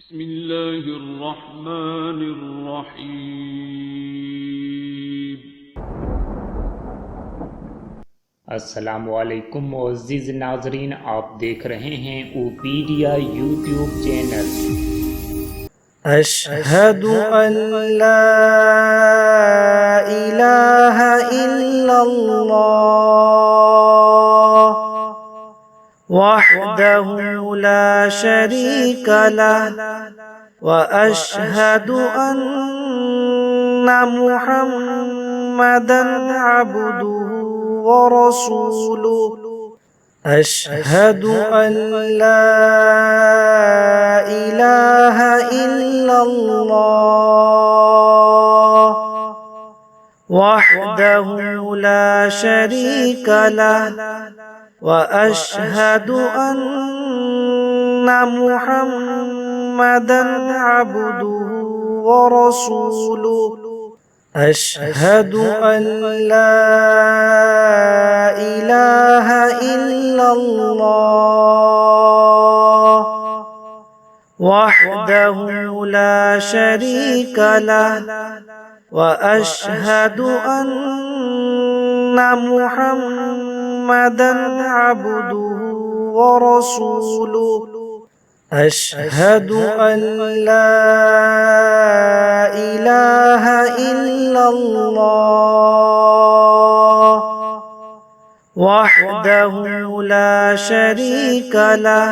بسم الله الرحمن الرحیم۔ अस्सलामुअलैकुम मुअज़्ज़िज़ नाज़रीन, आप देख रहे हैं ओपीडिया यूट्यूब चैनल। अशहदु अल्ला इलाहा इल्लल्लाह वहदहु ला शरीक लह व अशहदु अन्ना मुहम्मदन अब्दुहु व रसूलुहु। अशहदु अल्ला इलाहा इल्लल्लाह वहदहु ला शरीक लह व अशहदु अन्ना मुहम्मदन अब्दुहु व रसूलुहु। अशहदु अल्ला इलाहा इल्लल्लाह वहदहु ला शरीक लह व अशहदु अन्ना मुहम्मदन अब्दुहु व रसूलुहु। अशहदु अल्ला इलाहा इल्लल्लाह वहदहु ला शरीक लह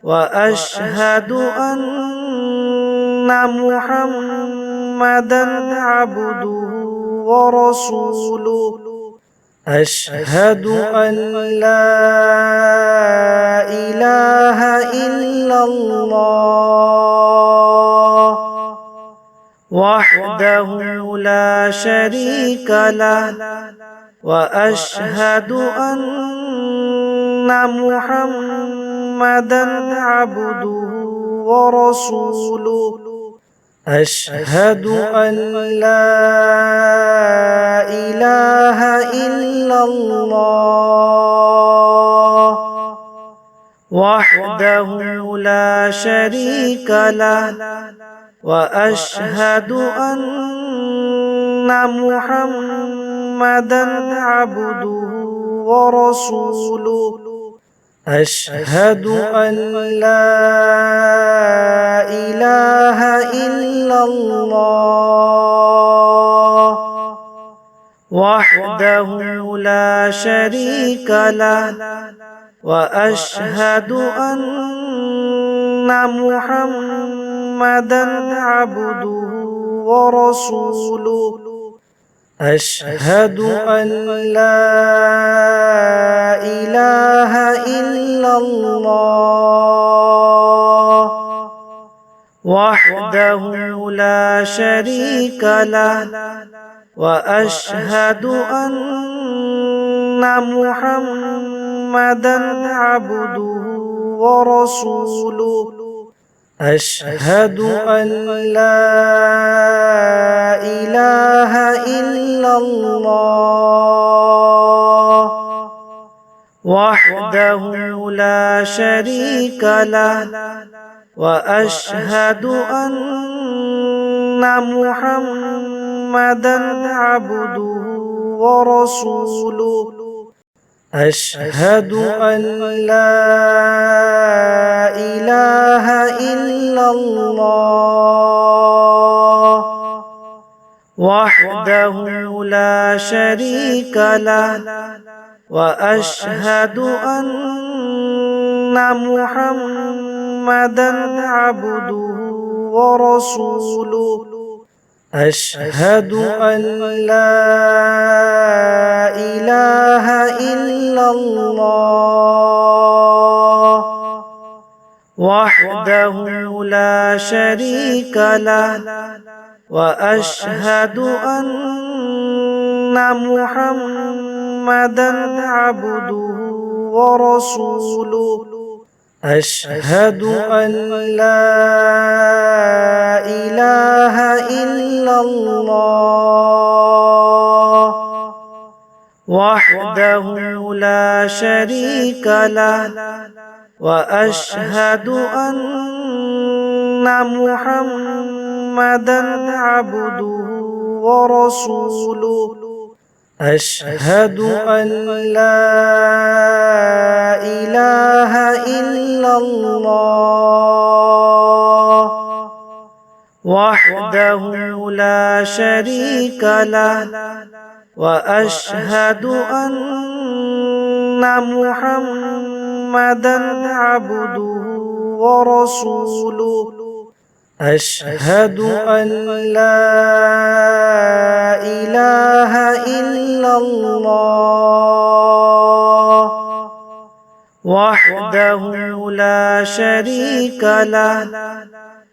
व अशहदु अन्ना मुहम्मदन अब्दुहु व रसूलुहु। अशहदु अल्ला इलाहा इल्लल्लाह वहदहु ला शरीक लह व अशहदु अन्ना मुहम्मदन अब्दुहु व रसूलुहु। अशहदु अल्ला इलाहा इल्लल्लाह वहदहु ला शरीक लह व अशहदु अन्ना मुहम्मदन अब्दुहु व रसूलुहु। अशहदु अल्ला इलाहा इल्लल्लाह वहदहु ला शरीक लह व अशहदु अन्ना मुहम्मदन अब्दुहु व रसूलुहु। अशहदु अल्ला इलाहा इल्लल्लाह वहदहु ला शरीक लह व अशहदु अन्ना मुहम्मदन अब्दुहु व रसूलुहु। अशहदु अल्ला इलाहा इल्लल्लाह वहदहु ला शरीक लह व अशहदु अन्ना मुहम्मदन अब्दुहु व रसूलुहु। अशहदु अल्ला इलाहा इल्लल्लाह वहदहु ला शरीक लह व अशहदु अन्ना मुहम्मदन अब्दुहु व रसूलुहु। अशहदु अल्ला इलाहा इल्लल्लाह वहदहु ला शरीक लह व अशहदु अन्ना मुहम्मदन अब्दुहु व रसूलुहु। अशहदु अल्ला इलाहा इल्लल्लाह वहदहु ला शरीक लह व अशहदु अन्ना محمدا عبده ورسوله أشهد أن لا إله إلا الله وحده لا شريك له وأشهد أن محمدا عبده ورسوله أشهد أن لا إله إلا الله وحده لا شريك له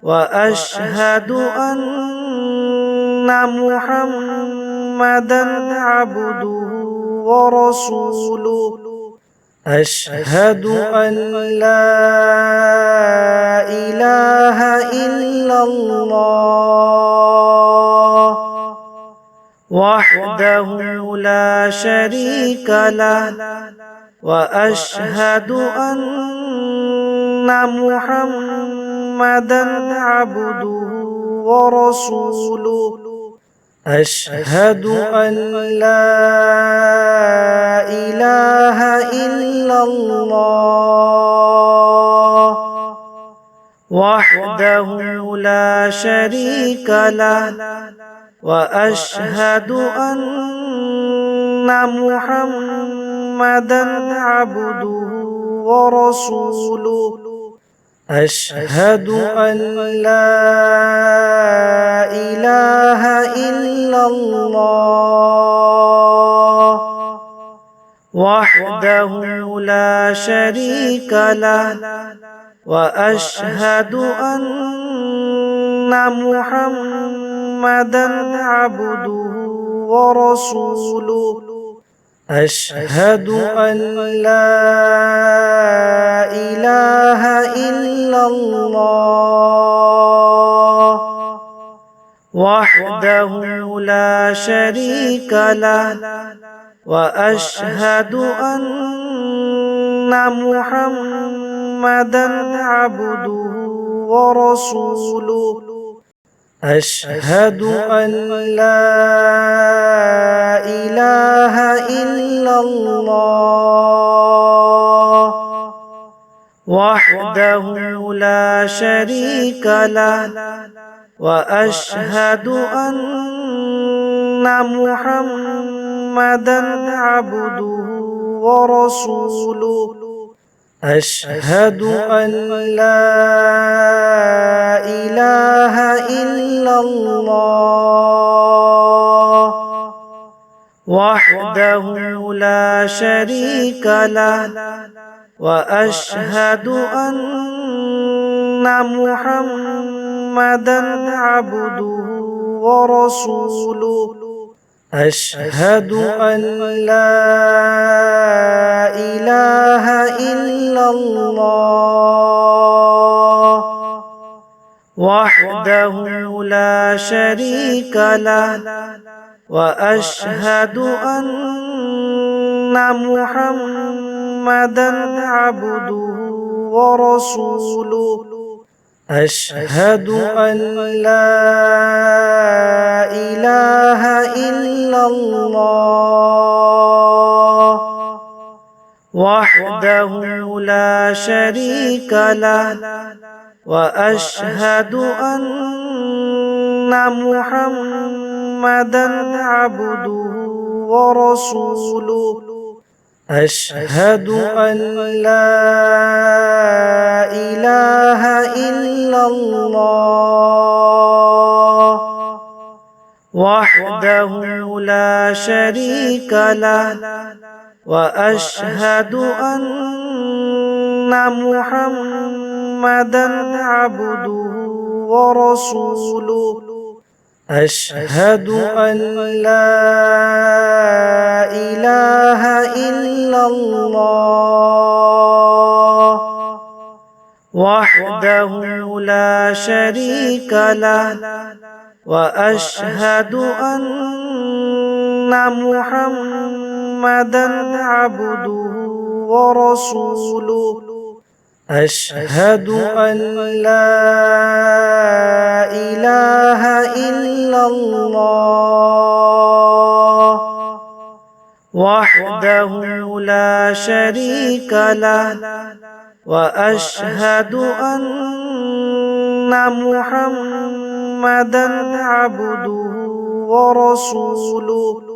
وأشهد أن محمدا عبده ورسوله أشهد أن لا إله إلا الله وحده لا شريك له وأشهد أن محمدا عبده ورسوله أشهد أن لا إله إلا الله وحده لا شريك له وأشهد أن محمدا عبده ورسوله أشهد أن لا إله إلا الله وحده لا شريك له وأشهد أن محمدا عبده ورسوله أشهد أن لا إله إلا الله وحده لا شريك له وأشهد أن محمدا عبده ورسوله أشهد أن لا إله إلا الله وحده لا شريك له وأشهد أن محمدا عبده ورسوله أشهد أن لا إله إلا الله وحده لا شريك له وأشهد أن محمدا عبده ورسوله أشهد أن لا إله إلا الله وحده لا شريك له وأشهد أن محمدا عبده ورسوله أشهد أن لا إله إلا الله وحده لا شريك له وأشهد أن محمدا عبده ورسوله أشهد أن لا إله إلا الله وحده لا شريك له وأشهد أن محمدا عبده ورسوله أشهد أن لا إله إلا الله وحده لا شريك له وأشهد أن محمدا عبده ورسوله أشهد أن لا الله وحده لا شريك له وأشهد أن محمدا عبده ورسوله